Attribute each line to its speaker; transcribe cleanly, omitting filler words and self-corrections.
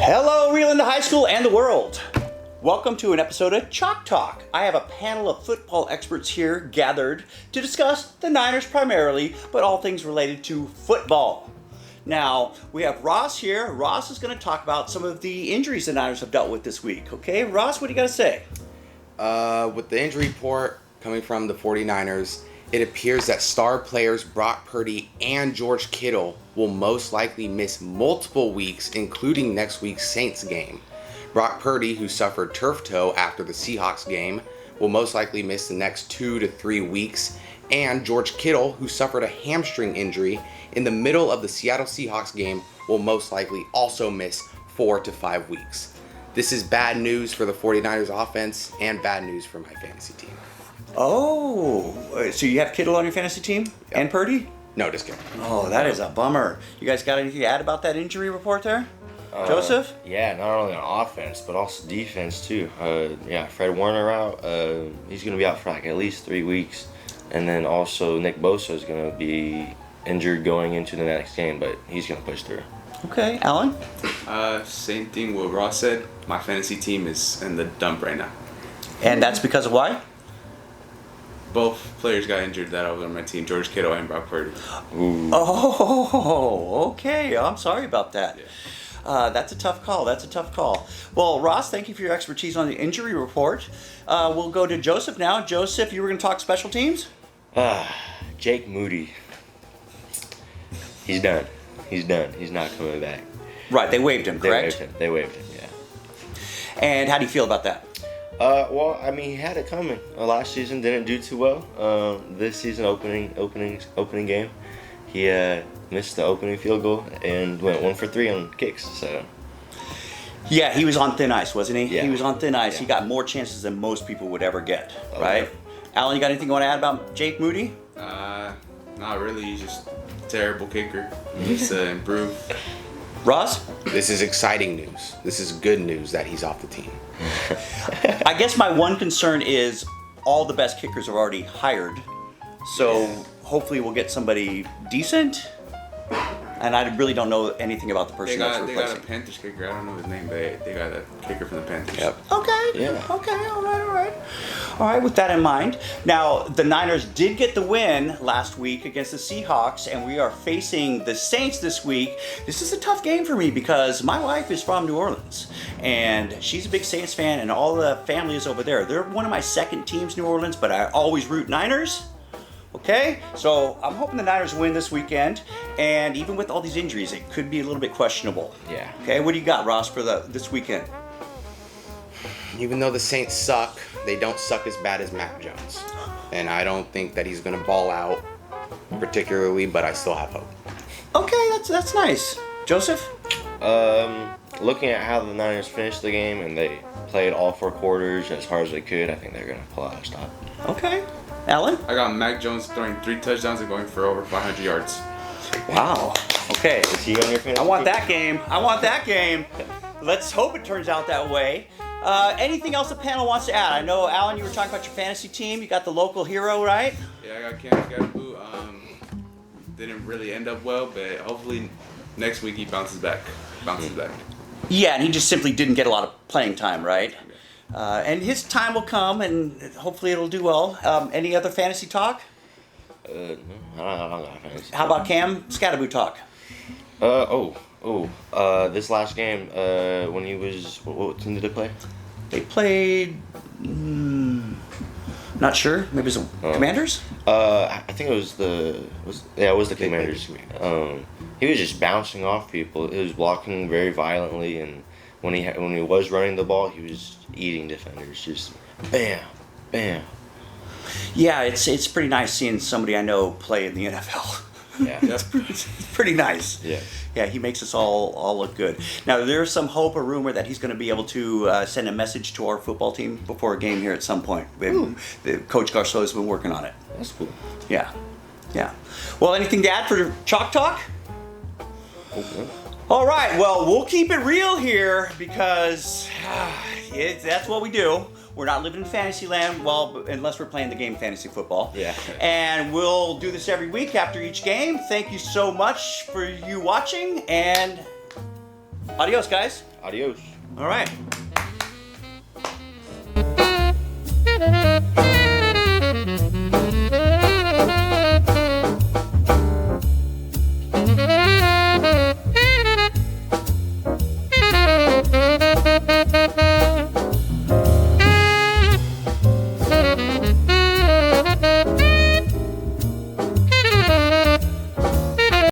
Speaker 1: Hello, Real into High School and the world. Welcome to an episode of Chalk Talk. I have a panel of football experts here gathered to discuss the Niners primarily, but all things related to football. Now, we have Ross here. Ross is going to talk about some of the injuries the Niners have dealt with this week. Okay, Ross, what do you got to say?
Speaker 2: With the injury report coming from the 49ers, it appears that star players Brock Purdy and George Kittle will most likely miss multiple weeks, including next week's Saints game. Brock Purdy, who suffered turf toe after the Seahawks game, will most likely miss the next 2 to 3 weeks, and George Kittle, who suffered a hamstring injury in the middle of the Seattle Seahawks game, will most likely also miss 4 to 5 weeks. This is bad news for the 49ers offense and bad news for my fantasy team.
Speaker 1: Oh, so you have Kittle on your fantasy team and Purdy?
Speaker 2: No, just kidding.
Speaker 1: Oh, that is a bummer. You guys got anything to add about that injury report there? Joseph?
Speaker 3: Yeah, not only on offense, but also defense, too. Fred Warner out. He's going to be out for at least 3 weeks. And then also Nick Bosa is going to be injured going into the next game, but he's going to push through.
Speaker 1: Okay, Alan?
Speaker 4: Same thing what Ross said. My fantasy team is in the dump right now.
Speaker 1: And that's because of why?
Speaker 4: Both players got injured that I was on my team, George Kittle and Brock Purdy.
Speaker 3: Ooh.
Speaker 1: Oh, okay. I'm sorry about that.
Speaker 4: Yeah.
Speaker 1: That's a tough call. Well, Ross, thank you for your expertise on the injury report. We'll go to Joseph now. Joseph, you were going to talk special teams?
Speaker 3: Jake Moody. He's done. He's not coming back.
Speaker 1: Right, they waived him, correct?
Speaker 3: They waived him, yeah.
Speaker 1: And how do you feel about that?
Speaker 3: He had it coming. Last season didn't do too well. This season, opening game, he missed the opening field goal and went 1 for 3 on kicks. So.
Speaker 1: Yeah, he was on thin ice, wasn't he?
Speaker 3: Yeah.
Speaker 1: He was on thin ice.
Speaker 3: Yeah.
Speaker 1: He got more chances than most people would ever get,
Speaker 3: Okay.
Speaker 1: right? Alan, you got anything you want to add about Jake Moody?
Speaker 4: Not really. He's just a terrible kicker. He needs to improve.
Speaker 1: Ross?
Speaker 2: This is exciting news. This is good news that he's off the team.
Speaker 1: I guess my one concern is all the best kickers are already hired. So hopefully we'll get somebody decent. And I really don't know anything about the person that's
Speaker 4: They
Speaker 1: replacing.
Speaker 4: got a Panthers kicker. I don't know his name, but they got a kicker from the Panthers.
Speaker 2: Yep.
Speaker 1: Okay.
Speaker 3: Yeah.
Speaker 1: Okay. All right. All right. With that in mind, now the Niners did get the win last week against the Seahawks, and we are facing the Saints this week. This is a tough game for me because my wife is from New Orleans, and she's a big Saints fan, and all the family is over there. They're one of my second teams, New Orleans, but I always root Niners. Okay, so I'm hoping the Niners win this weekend, and even with all these injuries, it could be a little bit questionable.
Speaker 3: Yeah.
Speaker 1: Okay, what do you got, Ross, for this weekend?
Speaker 2: Even though the Saints suck, they don't suck as bad as Mac Jones. And I don't think that he's going to ball out particularly, but I still have hope.
Speaker 1: Okay, that's nice. Joseph?
Speaker 3: Looking at how the Niners finished the game and they played all 4 quarters as hard as they could, I think they're going to pull out a stop.
Speaker 1: Okay. Alan?
Speaker 4: I got Mac Jones throwing 3 touchdowns and going for over 500 yards.
Speaker 1: Wow. Okay.
Speaker 3: Is he on your fantasy
Speaker 1: I want
Speaker 3: team?
Speaker 1: that game. Let's hope it turns out that way. Anything else the panel wants to add? I know, Alan, you were talking about your fantasy team. You got the local hero, right?
Speaker 4: Yeah, I got Cam Scatterboo. Didn't really end up well, but hopefully next week he bounces back.
Speaker 1: Yeah, and he just simply didn't get a lot of playing time, right? And his time will come, and hopefully it'll do well. Any other fantasy talk?
Speaker 3: No, I don't got fantasy.
Speaker 1: How about Cam Scatterboo talk?
Speaker 3: This last game, when he was, what team did they play?
Speaker 1: They played. Not sure. Maybe it was the Commanders.
Speaker 3: I think it was the Commanders. He was just bouncing off people. He was blocking very violently, and when he was running the ball, he was eating defenders. Just bam, bam.
Speaker 1: Yeah, it's pretty nice seeing somebody I know play in the NFL.
Speaker 3: Yeah.
Speaker 1: It's pretty nice.
Speaker 3: Yeah.
Speaker 1: Yeah, he makes us all look good. Now, there's some hope or rumor that he's going to be able to send a message to our football team before a game here at some point. Coach Garceau has been working on it.
Speaker 3: That's cool.
Speaker 1: Yeah. Well, anything to add for Chalk Talk?
Speaker 3: Okay.
Speaker 1: All right, well, we'll keep it real here because that's what we do. We're not living in fantasy land, well, unless we're playing the game fantasy football.
Speaker 3: Yeah.
Speaker 1: And we'll do this every week after each game. Thank you so much for you watching, and adios, guys.
Speaker 3: Adios.
Speaker 1: All right.